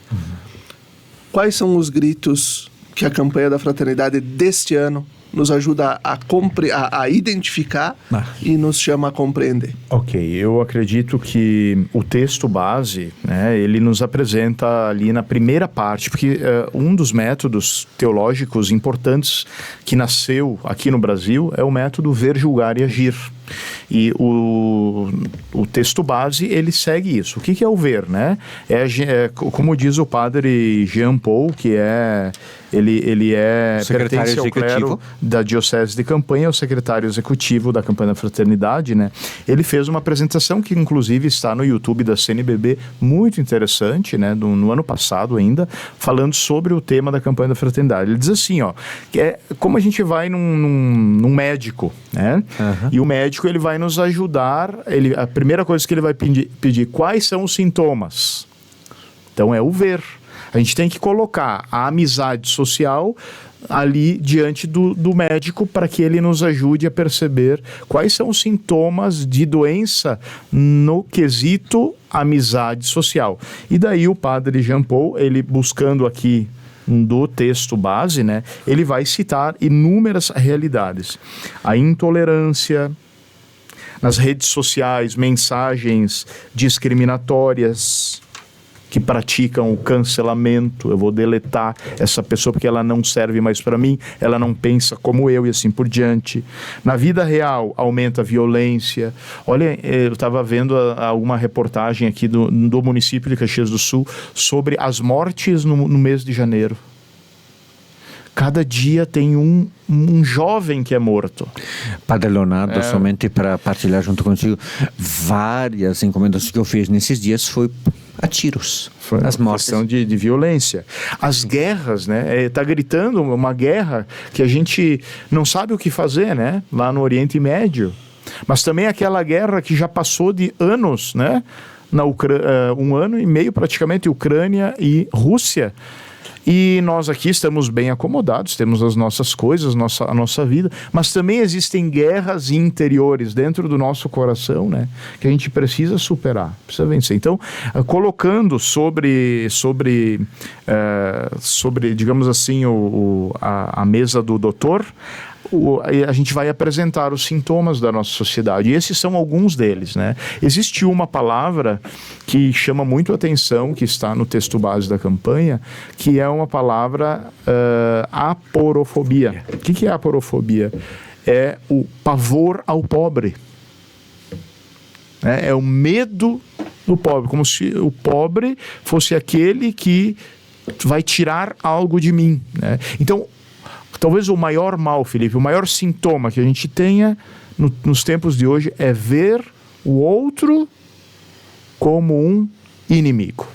Quais são os gritos que a campanha da fraternidade deste ano nos ajuda a identificar e nos chama a compreender? Ok, eu acredito que o texto base, né, ele nos apresenta ali na primeira parte, porque um dos métodos teológicos importantes que nasceu aqui no Brasil é o método ver, julgar e agir. E o texto base, ele segue isso. O que é o ver, né? Como diz o padre Jean Paul, que ele pertence ao clero da Diocese de Campanha, é o secretário executivo da Campanha da Fraternidade, né? Ele fez uma apresentação que inclusive está no YouTube da CNBB, muito interessante, né? No ano passado ainda, falando sobre o tema da Campanha da Fraternidade. Ele diz assim, ó, que é como a gente vai num médico, né? E o médico, ele vai nos ajudar, a primeira coisa que ele vai pedir, quais são os sintomas? Então é o ver. A gente tem que colocar a amizade social ali diante do médico para que ele nos ajude a perceber quais são os sintomas de doença no quesito amizade social. E daí o padre Jean Paul, ele buscando aqui do texto base, né, ele vai citar inúmeras realidades. A intolerância nas redes sociais, mensagens discriminatórias que praticam o cancelamento. Eu vou deletar essa pessoa porque ela não serve mais para mim, ela não pensa como eu e assim por diante. Na vida real, aumenta a violência. Olha, eu estava vendo alguma reportagem aqui do município de Caxias do Sul sobre as mortes no mês de janeiro. cada dia tem um jovem que é morto. Padre Leonardo, somente para partilhar junto contigo, várias encomendas que eu fiz nesses dias foi a tiros. Foi as uma mortes. questão de violência. As guerras, né? Tá gritando uma guerra que a gente não sabe o que fazer, né? Lá no Oriente Médio. Mas também aquela guerra que já passou de anos, né? Na um ano e meio praticamente, Ucrânia e Rússia. E nós aqui estamos bem acomodados, temos as nossas coisas, a nossa vida, mas também existem guerras interiores dentro do nosso coração, né, que a gente precisa superar, precisa vencer. Então, colocando sobre digamos assim, a mesa do doutor, a gente vai apresentar os sintomas da nossa sociedade, e esses são alguns deles, né? Existe uma palavra que chama muito a atenção, que está no texto base da campanha, que é uma palavra aporofobia. O que é aporofobia? É o pavor ao pobre. É o medo do pobre, como se o pobre fosse aquele que vai tirar algo de mim, né? Então, talvez o maior mal, Felipe, o maior sintoma que a gente tenha nos tempos de hoje é ver o outro como um inimigo.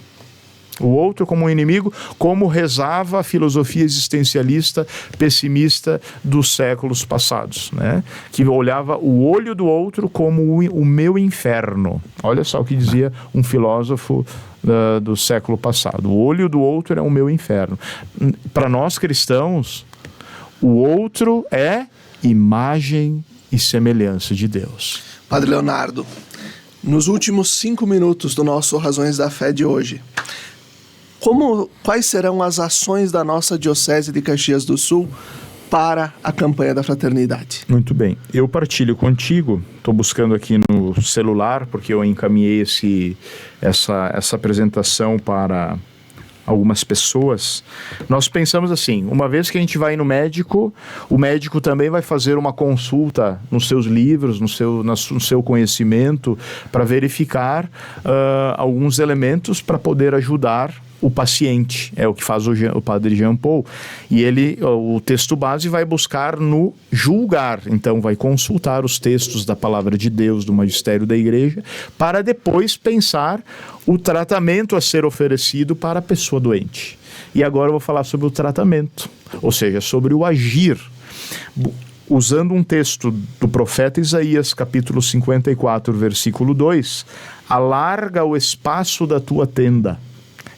O outro como um inimigo, como rezava a filosofia existencialista pessimista dos séculos passados, né? Que olhava o olho do outro como o meu inferno. Olha só o que dizia um filósofo do século passado. O olho do outro é o meu inferno. Para nós cristãos, o outro é imagem e semelhança de Deus. Padre Leonardo, nos últimos 5 minutos do nosso Razões da Fé de hoje, quais serão as ações da nossa Diocese de Caxias do Sul para a campanha da fraternidade? Muito bem, eu partilho contigo, estou buscando aqui no celular, porque eu encaminhei essa apresentação para algumas pessoas. Nós pensamos assim, uma vez que a gente vai no médico, o médico também vai fazer uma consulta nos seus livros, no seu conhecimento, para verificar alguns elementos para poder ajudar o paciente. É o que faz o padre Jean Paul. E o texto base vai buscar no julgar. Então vai consultar os textos da palavra de Deus, do magistério da igreja, para depois pensar o tratamento a ser oferecido para a pessoa doente. E agora eu vou falar sobre o tratamento, ou seja, sobre o agir. Usando um texto do profeta Isaías, capítulo 54, versículo 2, alarga o espaço da tua tenda.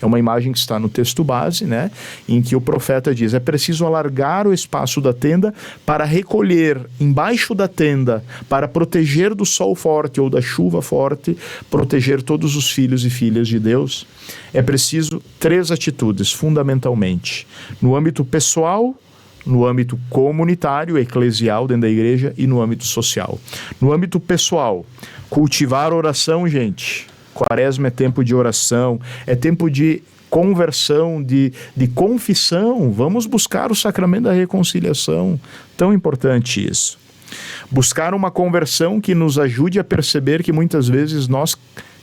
É uma imagem que está no texto base, né, em que o profeta diz: é preciso alargar o espaço da tenda para recolher embaixo da tenda, para proteger do sol forte ou da chuva forte, proteger todos os filhos e filhas de Deus. É preciso 3 atitudes, fundamentalmente: no âmbito pessoal, no âmbito comunitário, eclesial, dentro da igreja, e no âmbito social. No âmbito pessoal, cultivar oração, gente. Quaresma é tempo de oração, é tempo de conversão, de confissão. Vamos buscar o sacramento da reconciliação. Tão importante isso. Buscar uma conversão que nos ajude a perceber que muitas vezes nós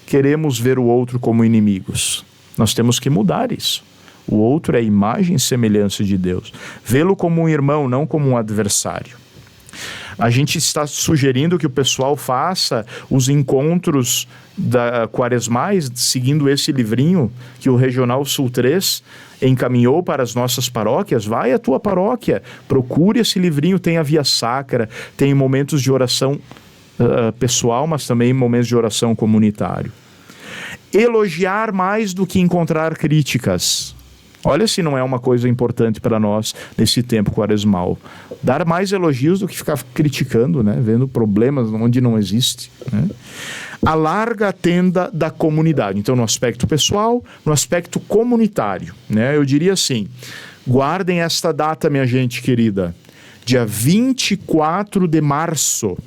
queremos ver o outro como inimigos. Nós temos que mudar isso. O outro é a imagem e semelhança de Deus. Vê-lo como um irmão, não como um adversário. A gente está sugerindo que o pessoal faça os encontros quaresmais, seguindo esse livrinho que o Regional Sul 3 encaminhou para as nossas paróquias. Vai à tua paróquia, procure esse livrinho, tem a Via Sacra, tem momentos de oração pessoal, mas também momentos de oração comunitário. Elogiar mais do que encontrar críticas. Olha se não é uma coisa importante para nós nesse tempo quaresmal. Dar mais elogios do que ficar criticando, né? Vendo problemas onde não existe, né? Alarga a tenda da comunidade. Então, no aspecto pessoal, no aspecto comunitário, né? Eu diria assim, guardem esta data, minha gente querida. Dia 24 de março,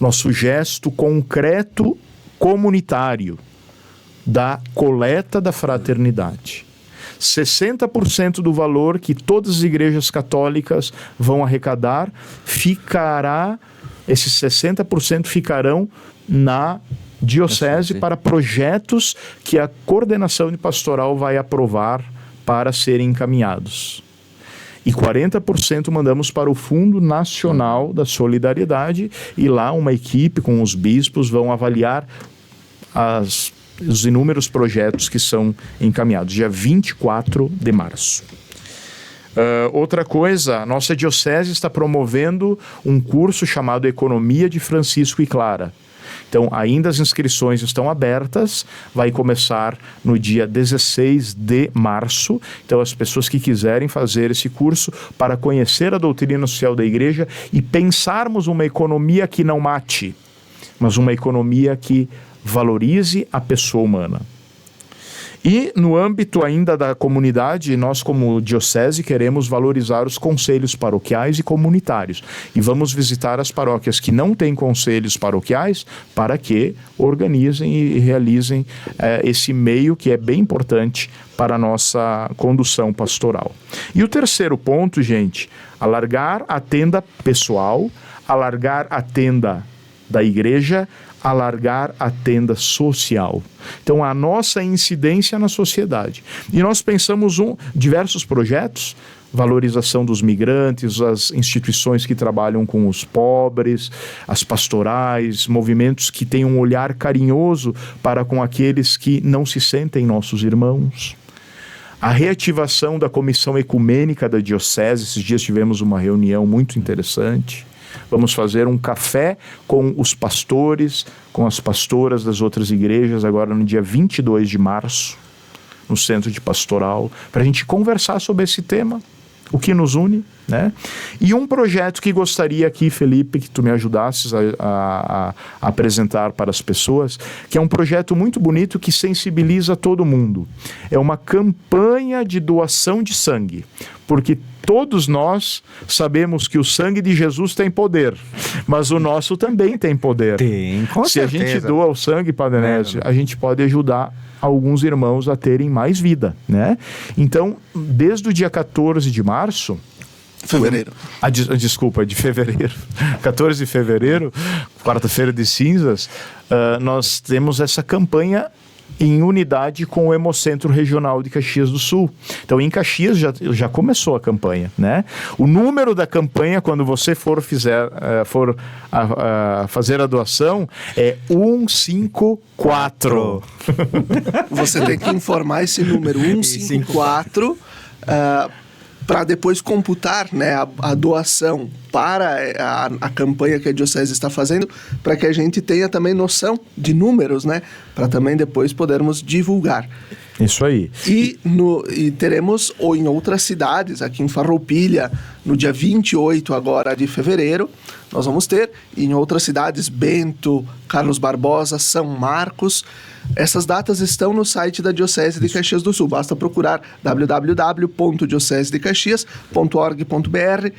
nosso gesto concreto comunitário da coleta da fraternidade. 60% do valor que todas as igrejas católicas vão arrecadar esses 60% ficarão na diocese para projetos que a coordenação de pastoral vai aprovar para serem encaminhados. e 40% mandamos para o Fundo Nacional da Solidariedade, e lá uma equipe com os bispos vão avaliar os inúmeros projetos que são encaminhados, dia 24 de março. Outra coisa, a nossa diocese está promovendo um curso chamado Economia de Francisco e Clara. Então, ainda as inscrições estão abertas, vai começar no dia 16 de março. Então, as pessoas que quiserem fazer esse curso para conhecer a doutrina social da Igreja e pensarmos uma economia que não mate, mas uma economia que valorize a pessoa humana. E no âmbito ainda da comunidade, nós como diocese queremos valorizar os conselhos paroquiais e comunitários. E vamos visitar as paróquias que não têm conselhos paroquiais para que organizem e realizem esse meio que é bem importante para a nossa condução pastoral. E o terceiro ponto, gente, alargar a tenda pessoal, alargar a tenda da igreja, alargar a tenda social. Então, a nossa incidência na sociedade. E nós pensamos diversos projetos, valorização dos migrantes, as instituições que trabalham com os pobres, as pastorais, movimentos que têm um olhar carinhoso para com aqueles que não se sentem nossos irmãos. A reativação da Comissão Ecumênica da Diocese, esses dias tivemos uma reunião muito interessante. Vamos fazer um café com os pastores, com as pastoras das outras igrejas, agora no dia 22 de março, no Centro de Pastoral, para a gente conversar sobre esse tema, o que nos une, né? E um projeto que gostaria aqui, Felipe, que tu me ajudasses a apresentar para as pessoas, que é um projeto muito bonito que sensibiliza todo mundo. É uma campanha de doação de sangue, porque todos nós sabemos que o sangue de Jesus tem poder, mas o nosso também tem poder. Tem, com certeza. Se a gente doa o sangue, Padre Anésio, a gente pode ajudar alguns irmãos a terem mais vida, né? Então, desde o dia 14 de março... Fevereiro. Desculpa, de fevereiro. 14 de fevereiro, quarta-feira de cinzas, nós temos essa campanha em unidade com o Hemocentro Regional de Caxias do Sul. Então, em Caxias já começou a campanha, né? O número da campanha, quando você for fazer a doação, é 154. Você tem que informar esse número 154 para depois computar, né, a doação para a campanha que a Diocese está fazendo, para que a gente tenha também noção de números, né, para também depois podermos divulgar. Isso aí. E teremos em outras cidades, aqui em Farroupilha, no dia 28 agora de fevereiro, nós vamos ter, em outras cidades, Bento, Carlos Barbosa, São Marcos. Essas datas estão no site da Diocese de Caxias do Sul. Basta procurar www.diocesedecaxias.org.br.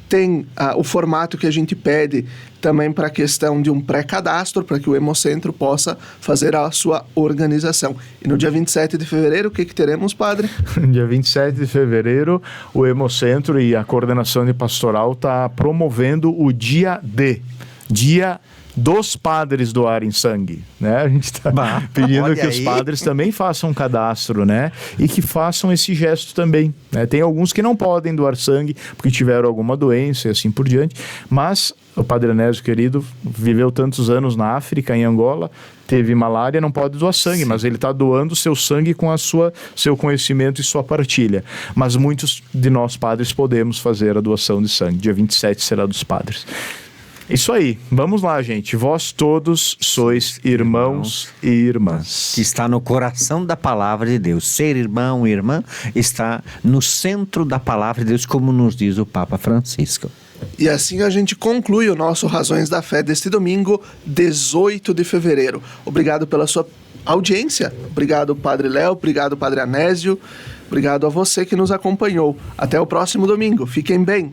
Tem o formato que a gente pede também para a questão de um pré-cadastro, para que o Hemocentro possa fazer a sua organização. E no dia 27 de fevereiro, o que teremos, padre? No dia 27 de fevereiro, o Hemocentro e a coordenação de pastoral está promovendo o Dia dos padres doarem sangue, né? A gente está pedindo que os padres também façam um cadastro, né? E que façam esse gesto também, né? Tem alguns que não podem doar sangue porque tiveram alguma doença e assim por diante, mas o Padre Anésio, querido, viveu tantos anos na África, em Angola, teve malária, não pode doar sangue, mas ele está doando seu sangue com seu conhecimento e sua partilha. Mas muitos de nós padres podemos fazer a doação de sangue. Dia 27 será dos padres. Isso aí, vamos lá, gente. Vós todos sois irmãos e irmãs. Que está no coração da palavra de Deus. Ser irmão e irmã está no centro da palavra de Deus, como nos diz o Papa Francisco. E assim a gente conclui o nosso Razões da Fé deste domingo, 18 de fevereiro. Obrigado pela sua audiência. Obrigado, Padre Léo. Obrigado, Padre Anésio. Obrigado a você que nos acompanhou. Até o próximo domingo. Fiquem bem.